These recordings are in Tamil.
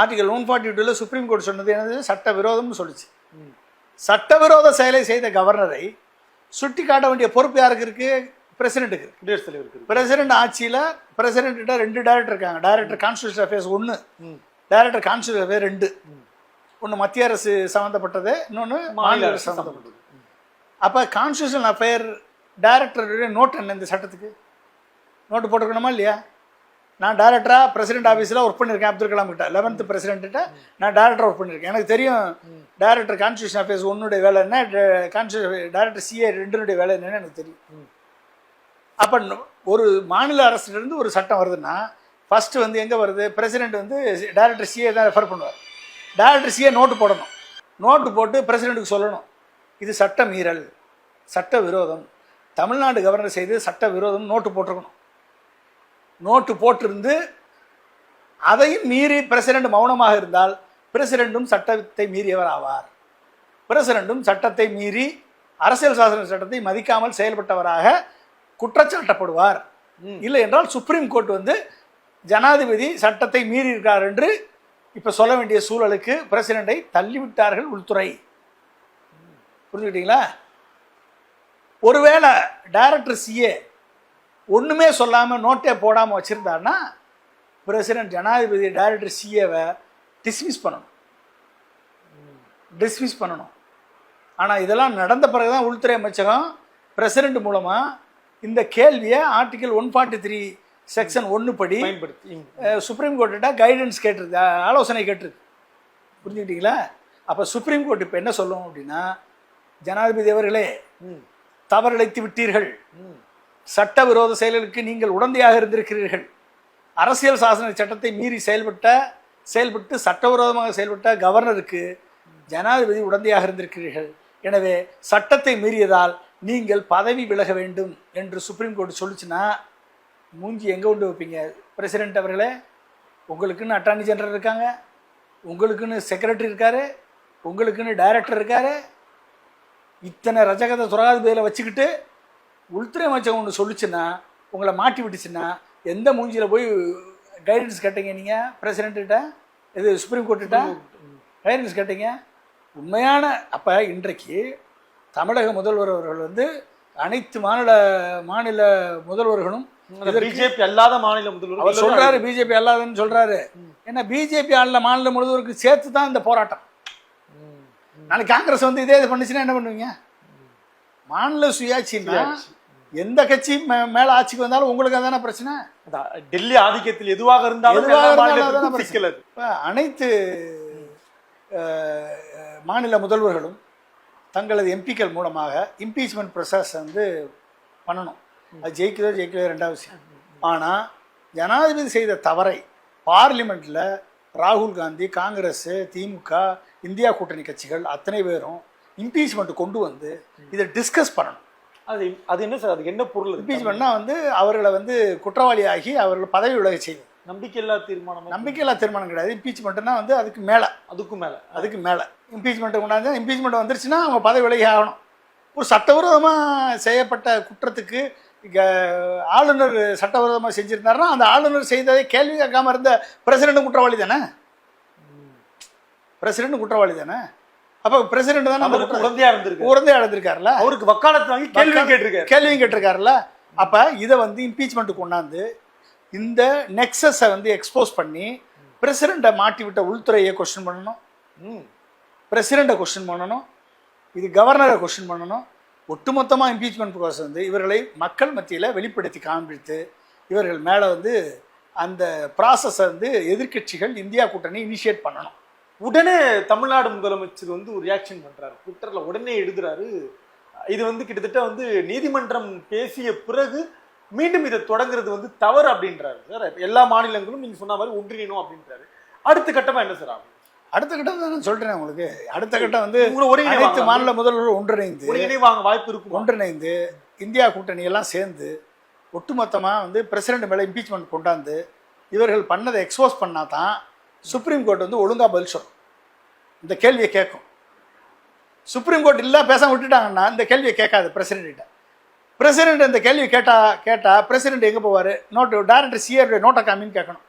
ஆர்டிகல் 142 சுப்ரீம் கோர்ட் சொன்னது என்னது, சட்டவிரோதம்னு சொல்லிச்சு. சட்டவிரோத செயலை செய்த கவர்னரை சுட்டி காட்ட வேண்டிய பொறுப்பு யாருக்கு இருக்கு? பிரசிடென்ட்டுக்கு, குடியரசுத் தலைவருக்கு. பிரசிடென்ட் ஆட்சியில் பிரசிடென்ட்ட 2 டைரக்டர் இருக்காங்க. Director constitution affairs 1, director constitution affair 2. ஒன்று மத்திய அரசு சம்மந்தப்பட்டது, இன்னொன்று மாநில அரசு சம்மந்தப்பட்டது. அப்போ கான்ஸ்டியூஷன் அஃபேர் டைரக்டருடைய நோட் என்ன? இந்த சட்டத்துக்கு நோட்டு போட்டுக்கணுமா இல்லையா? நான் டைரக்டராக பிரசிடென்ட் ஆஃபீஸில் ஒர்க் பண்ணியிருக்கேன். அப்துல் கலாம் கிட்ட 11th பிரசிடென்ட்ட நான் டைரக்டராக ஒர்க் பண்ணியிருக்கேன். எனக்கு தெரியும் டைரக்டர் கான்ஸ்டியூஷன் அஃபேர்ஸ் 1 வேலை என்ன, டைரக்டர் CA 2 வேலை என்னன்னு எனக்கு தெரியும். அப்போ ஒரு மாநில அரசுலேருந்து ஒரு சட்டம் வருதுன்னா ஃபஸ்ட்டு வந்து எங்கே வருது? பிரசிடென்ட் வந்து டைரக்டர் CA தான் ரெஃபர் பண்ணுவார். டைரக்டர் CA நோட்டு போடணும். நோட்டு போட்டு பிரசிடென்ட்டுக்கு சொல்லணும், இது சட்ட மீறல், சட்ட விரோதம், தமிழ்நாடு கவர்னர் செய்து சட்ட விரோதம் நோட்டு போட்டிருக்கணும். நோட்டு போட்டிருந்து அதையும் மீறி பிரசிடென்ட் மௌனமாக இருந்தால் பிரசிடென்ட்டும் சட்டத்தை மீறியவர் ஆவார். பிரசிடென்ட்டும் சட்டத்தை மீறி அரசியல் சாசன சட்டத்தை மதிக்காமல் செயல்பட்டவராக குற்றச்சாட்டப்படுவார். இல்லை என்றால் சுப்ரீம் கோர்ட் வந்து ஜனாதிபதி சட்டத்தை மீறி இருக்கிறார் என்று இப்போ சொல்ல வேண்டிய சூழலுக்கு பிரசிடென்ட்டை தள்ளிவிட்டார்கள் உள்துறை. புரிஞ்சுக்கிட்டீங்களா? ஒருவேளை டைரக்டர் CA ஒன்றுமே சொல்லாமல் நோட்டே போடாமல் வச்சுருந்தாருன்னா பிரசிடென்ட் ஜனாதிபதி டைரக்டர் CAவை டிஸ்மிஸ் பண்ணணும். ஆனால் இதெல்லாம் நடந்த பிறகு தான் உள்துறை அமைச்சகம் பிரசிடென்ட் மூலமாக இந்த கேள்வியை ஆர்டிகல் 143 செக்ஷன் 1 படி சுப்ரீம் கோர்ட்டிட்ட கைடன்ஸ் கேட்டிருக்கு, ஆலோசனை கேட்டிருக்கு. புரிஞ்சுக்கிட்டீங்களா? அப்போ சுப்ரீம் கோர்ட் இப்போ என்ன சொல்லும் அப்படின்னா, ஜனாதிபதி அவர்களே தவறிழைத்து விட்டீர்கள், சட்டவிரோத செயல்களுக்கு நீங்கள் உடந்தையாக இருந்திருக்கிறீர்கள், அரசியல் சாசன சட்டத்தை மீறி செயல்பட்டு சட்டவிரோதமாக செயல்பட்ட கவர்னருக்கு ஜனாதிபதி உடந்தையாக இருந்திருக்கிறீர்கள், எனவே சட்டத்தை மீறியதால் நீங்கள் பதவி விலக வேண்டும் என்று சுப்ரீம் கோர்ட் சொல்லிச்சுன்னா மூஞ்சி எங்கே கொண்டு வைப்பீங்க? பிரசிடென்ட் அவர்களே, உங்களுக்குன்னு அட்டார்னி ஜெனரல் இருக்காங்க, உங்களுக்குன்னு செக்ரட்டரி இருக்காரு, உங்களுக்குன்னு டைரக்டர் இருக்காரு, இத்தனை ரஜகத துராதிபதியில் வச்சுக்கிட்டு உள்துறை அமைச்சகம் ஒன்று சொல்லிச்சுன்னா, உங்களை மாட்டி விட்டுச்சுன்னா எந்த மூஞ்சியில் போய் கைடன்ஸ் கேட்டீங்க? நீங்கள் பிரசிடென்ட்கிட்ட, இது சுப்ரீம் கோர்ட்டுகிட்ட கைடன்ஸ் கேட்டீங்க? உண்மையான அப்போ இன்றைக்கு தமிழக முதல்வர் அவர்கள் வந்து அனைத்து மாநில முதல்வர்களும் பிஜேபி அல்லாத மாநில முதல்வர் அவர் சொல்றாரு, பிஜேபி அல்லாதன்னு சொல்றாரு. ஏன்னா பிஜேபி அல்ல மாநில முதல்வருக்கு சேர்த்து தான் இந்த போராட்டம். நாளைக்கு காங்கிரஸ் வந்து இதே பண்ணுச்சுன்னா என்ன பண்ணுவீங்க? மாநில சுயாட்சின்னா எந்த கட்சி மேல ஆட்சிக்கு வந்தாலும் உங்களுக்கு அதான பிரச்சனை. டெல்லி ஆதிக்கத்தில் எதுவாக இருந்தாலும் அனைத்து மாநில முதல்வர்களும் தங்களது எம்பிக்கள் மூலமாக இம்பீச்மெண்ட் ப்ரொசஸ் வந்து பண்ணணும். அது ஜெயிக்கிறதோ ரெண்டாவது விஷயம். ஆனால் ஜனாதிபதி செய்த தவறை பார்லிமெண்ட்டில் ராகுல் காந்தி, காங்கிரஸ், திமுக, இந்தியா கூட்டணி கட்சிகள் அத்தனை பேரும் இம்பீச்மெண்ட் கொண்டு வந்து இதை டிஸ்கஸ் பண்ணணும். அது என்ன சார்? அது என்ன பொருள்? இம்பீச்மெண்ட்னா வந்து அவர்களை வந்து குற்றவாளியாகி அவர்களை பதவி விலக செய்வது. நம்பிக்கையில்லா தீர்மானம் கிடையாது. இம்பீச்மெண்ட்னா வந்து அதுக்கு மேலே இம்பீச்மெண்ட் கொண்டாந்து இம்பீச்மெண்ட் வந்துருச்சுன்னா அவங்க பதவி விலகி ஆகணும். ஒரு சட்டவிரோதமாக செய்யப்பட்ட குற்றத்துக்கு ஆளுநர் சட்டவிரோதமாக செஞ்சிருந்தாருன்னா அந்த ஆளுநர் செய்ததை கேள்வி கேட்காம இருந்த பிரசிடென்ட் குற்றவாளி தானே. அப்போ பிரசிடென்ட் தானே உடந்தையா இருந்திருக்காருல்ல, அவருக்கு வக்காலத்து வாங்கி கேள்வியும் கேட்டிருக்காருல்ல. அப்போ இதை வந்து இம்பீச்மெண்ட் கொண்டாந்து இந்த நெக்ஸஸை வந்து எக்ஸ்போஸ் பண்ணி பிரசிடெண்ட்டை மாட்டி விட்ட உள்துறையை கொஸ்டின் பண்ணணும், பிரசிடெண்ட்டை கொஸ்டின் பண்ணணும், இது கவர்னரை கொஸ்டின் பண்ணணும். ஒட்டுமொத்தமாக இம்பீச்மெண்ட் ப்ராசஸ் வந்து இவர்களை மக்கள் மத்தியில் வெளிப்படுத்தி காண்பித்து இவர்கள் மேலே வந்து அந்த ப்ராசஸை வந்து எதிர்கட்சிகள் இந்தியா கூட்டணி இனிஷியேட் பண்ணணும். உடனே தமிழ்நாடு முதலமைச்சர் வந்து ஒரு ரியாக்ஷன் பண்ணுறாரு, ட்விட்டரில் உடனே எழுதுறாரு, இது வந்து கிட்டத்தட்ட வந்து நீதிமன்றம் பேசிய பிறகு மீண்டும் இதை தொடங்குறது வந்து தவறு அப்படின்றாரு சார். எல்லா மாநிலங்களும் நீங்கள் சொன்ன மாதிரி ஒன்றிணைணும் அப்படின்றாரு. அடுத்த கட்டமாக என்ன சார் ஆகும்? அடுத்த கட்டம் தான் நான் சொல்கிறேன் உங்களுக்கு. அடுத்த கட்டம் வந்து அனைத்து மாநில முதல்வர்கள் ஒன்றிணைந்து இந்தியா கூட்டணியெல்லாம் சேர்ந்து ஒட்டுமொத்தமாக வந்து பிரசிடென்ட் மேலே இம்பீச்மெண்ட் கொண்டாந்து இவர்கள் பண்ணதை எக்ஸ்போஸ் பண்ணால் தான் சுப்ரீம் கோர்ட் வந்து ஒழுங்காக பதில் சொல்லும், இந்த கேள்வியை கேட்கும். சுப்ரீம் கோர்ட் இல்லை பேசாமல் விட்டுட்டாங்கன்னா இந்த கேள்வியை கேட்காது பிரசிடென்ட்ட. பிரசிடென்ட் இந்த கேள்வி கேட்டால் பிரசிடென்ட் எங்கே போவார்? நோட்டு டைரக்டர் CA நோட்டை காமின்னு கேட்கணும்.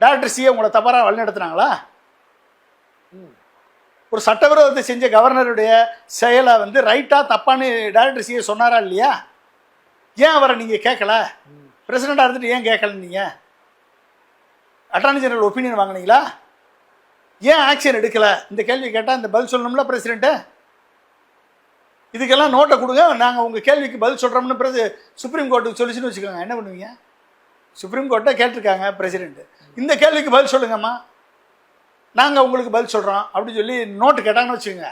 டைரக்டர் சிஏ உங்களை தவறாக வழிநடத்துனாங்களா? ஒரு சட்டவிரோதத்தை செஞ்ச கவர்னருடைய செயலை வந்து ரைட்டா தப்பான்னு டைரக்டர் சிஏ சொன்னாரா இல்லையா? ஏன் அவரை நீங்கள் கேட்கல? பிரசிடெண்டாக இருந்துட்டு ஏன் கேட்கல? நீங்கள் அட்டார்னி ஜெனரல் ஒப்பீனியன் வாங்கினீங்களா? ஏன் ஆக்ஷன் எடுக்கலை? இந்த கேள்வி கேட்டால் இந்த பதில் சொல்லணும்ல பிரசிடெண்ட்டு. இதுக்கெல்லாம் நோட்டை கொடுங்க, நாங்கள் உங்கள் கேள்விக்கு பதில் சொல்கிறோம்னு சுப்ரீம் கோர்ட்டுக்கு சொல்லிச்சுன்னு வச்சுக்கோங்க. என்ன பண்ணுவீங்க? சுப்ரீம் கோர்ட்டை கேட்டிருக்காங்க பிரசிடெண்ட்டு, இந்த கேள்விக்கு பதில் சொல்லுங்கம்மா, நாங்கள் உங்களுக்கு பதில் சொல்கிறோம் அப்படின்னு சொல்லி நோட்டு கேட்டாங்கன்னு வச்சுக்கோங்க,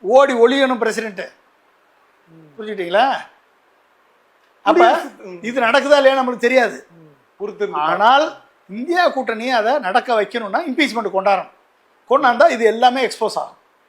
ஓடி ஒளியணும் பிரசிடெண்ட்டு. புரிஞ்சுக்கிட்டீங்களா? அப்போ இது நடக்குதா இல்லையா நம்மளுக்கு தெரியாது. ஆனால் இந்தியா கூட்டணி அதை நடக்க வைக்கணும்னா இம்பீச்மெண்ட் கொண்டாடணும். கொண்டாந்தா இது எல்லாமே எக்ஸ்போஸ் ஆகும்.